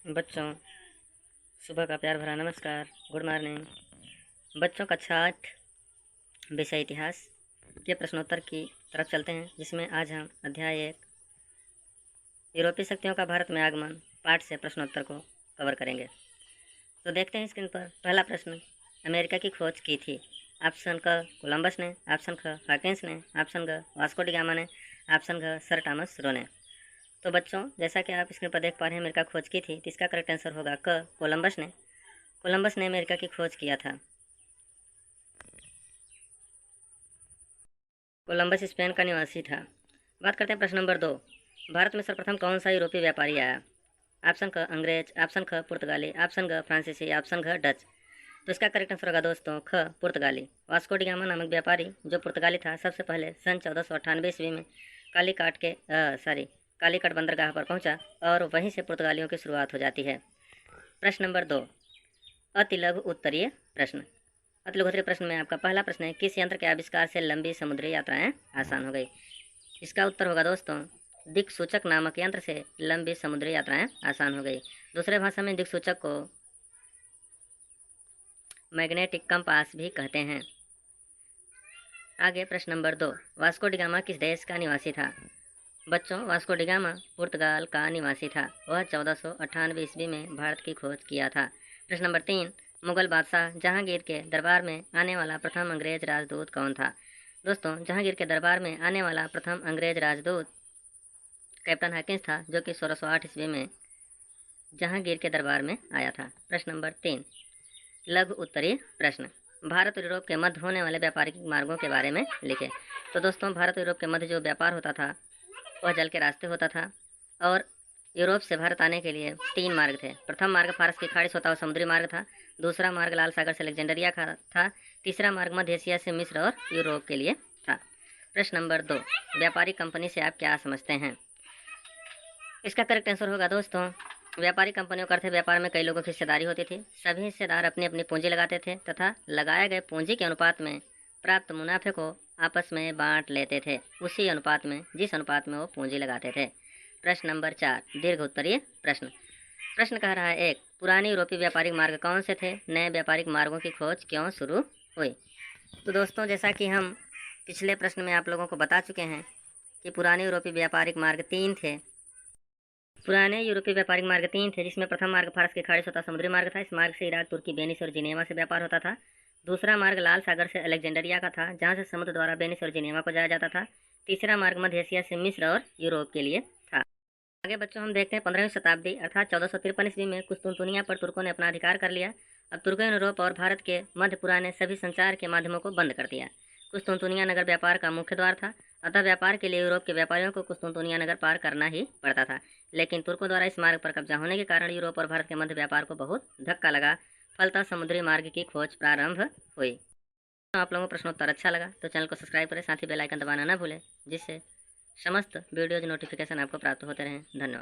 बच्चों, सुबह का प्यार भरा नमस्कार, गुड मॉर्निंग। बच्चों, कक्षा 8 विषय इतिहास के प्रश्नोत्तर की तरफ चलते हैं, जिसमें आज हम अध्याय 1 यूरोपीय शक्तियों का भारत में आगमन पाठ से प्रश्नोत्तर को कवर करेंगे। तो देखते हैं स्क्रीन पर। पहला प्रश्न, अमेरिका की खोज की थी? ऑप्शन क कोलंबस ने, ऑप्शन ख हॉकिंस ने, ऑप्शन ग वास्को डी गामा ने, ऑप्शन घ सर टॉमस रो ने। तो बच्चों, जैसा कि आप स्क्रीन पर देख पा रहे हैं, अमेरिका खोज की थी, तो इसका करेक्ट आंसर होगा क कोलंबस ने। कोलंबस ने अमेरिका की खोज किया था। कोलंबस स्पेन का निवासी था। बात करते हैं प्रश्न नंबर 2। भारत में सर्वप्रथम कौन सा यूरोपीय व्यापारी आया? ऑप्शन क अंग्रेज, ऑप्शन ख पुर्तगाली, ऑप्शन ग फ्रांसीसी, ऑप्शन घ डच। तो इसका करेक्ट आंसर होगा दोस्तों ख पुर्तगाली। वास्को डी गामा नामक व्यापारी जो पुर्तगाली था, सबसे पहले सन 1498 ईस्वी में कालीकट बंदरगाह पर पहुंचा और वहीं से पुर्तगालियों की शुरुआत हो जाती है। प्रश्न नंबर 2, अति लघु उत्तरीय प्रश्न। अति लघु उत्तरीय प्रश्न में आपका पहला प्रश्न है, किस यंत्र के आविष्कार से लंबी समुद्री यात्राएं आसान हो गई? इसका उत्तर होगा दोस्तों दिक्सूचक नामक यंत्र से लंबी समुद्री यात्राएं आसान हो गई। दूसरे भाषा में दिक्सूचक को मैग्नेटिक कंपास भी कहते हैं। आगे प्रश्न नंबर 2, वास्को डी गामा किस देश का निवासी था? बच्चों, वास्को डी गामा पुर्तगाल का निवासी था। वह 1498 ईस्वी में भारत की खोज किया था। प्रश्न नंबर 3, मुगल बादशाह जहांगीर के दरबार में आने वाला प्रथम अंग्रेज राजदूत कौन था? दोस्तों, जहांगीर के दरबार में आने वाला प्रथम अंग्रेज राजदूत कैप्टन हॉकिंस था, जो कि 1608 ईस्वी में जहांगीर के दरबार में आया था। प्रश्न नंबर 3, लघु उत्तरीय प्रश्न। भारत और यूरोप के मध्य होने वाले व्यापारिक मार्गों के बारे में लिखे। तो दोस्तों, भारत और यूरोप के मध्य जो व्यापार होता था वह जल के रास्ते होता था और यूरोप से भारत आने के लिए 3 मार्ग थे। प्रथम मार्ग फारस की खाड़ी से होता हुआ समुद्री मार्ग था। दूसरा मार्ग लाल सागर से अलेक्जेंडरिया का था। तीसरा मार्ग मध्य एशिया से मिस्र और यूरोप के लिए था। प्रश्न नंबर 2, व्यापारिक कंपनी से आप क्या समझते हैं? इसका करेक्ट आंसर होगा दोस्तों व्यापारिक कंपनियों का अर्थ है व्यापार में कई लोगों की हिस्सेदारी होती थी। सभी हिस्सेदार अपनी अपनी पूंजी लगाते थे तथा लगाए गए पूंजी के अनुपात में प्राप्त मुनाफे को आपस में बांट लेते थे, उसी अनुपात में जिस अनुपात में वो पूंजी लगाते थे। प्रश्न नंबर 4, दीर्घ उत्तरीय प्रश्न। प्रश्न कह रहा है 1, पुराने यूरोपीय व्यापारिक मार्ग कौन से थे? नए व्यापारिक मार्गों की खोज क्यों शुरू हुई? तो दोस्तों, जैसा कि हम पिछले प्रश्न में आप लोगों को बता चुके हैं कि पुराने यूरोपीय व्यापारिक मार्ग 3 थे। पुराने यूरोपीय व्यापारिक मार्ग 3 थे, जिसमें प्रथम मार्ग फारस की खाड़ी से होता समुद्री मार्ग था। इस मार्ग से इराक, तुर्की, वेनिस और जिनेवा से व्यापार होता था। दूसरा मार्ग लाल सागर से अलेक्जेंडरिया का था, जहां से समुद्र द्वारा वेनिस और जिनेवा को जाया जाता था। तीसरा मार्ग मध्य एशिया से मिस्र और यूरोप के लिए था। आगे बच्चों हम देखते हैं 15वीं शताब्दी अर्थात 1453 ईस्वी में कुस्तुनतुनिया पर तुर्कों ने अपना अधिकार कर लिया। अब तुर्कों ने यूरोप और भारत के मध्य पुराने सभी संचार के माध्यमों को बंद कर दिया। कुस्तुनतुनिया नगर व्यापार का मुख्य द्वार था, अतः व्यापार के लिए यूरोप के व्यापारियों को कुस्तुनतुनिया नगर पार करना ही पड़ता था। लेकिन तुर्कों द्वारा इस मार्ग पर कब्जा होने के कारण यूरोप और भारत के मध्य व्यापार को बहुत धक्का लगा। फलतः समुद्री मार्ग की खोज प्रारंभ हुई। तो आप लोगों को प्रश्नोत्तर अच्छा लगा तो चैनल को सब्सक्राइब करें, साथ ही बेल आइकन दबाना न भूलें, जिससे समस्त वीडियोज नोटिफिकेशन आपको प्राप्त होते रहें। धन्यवाद।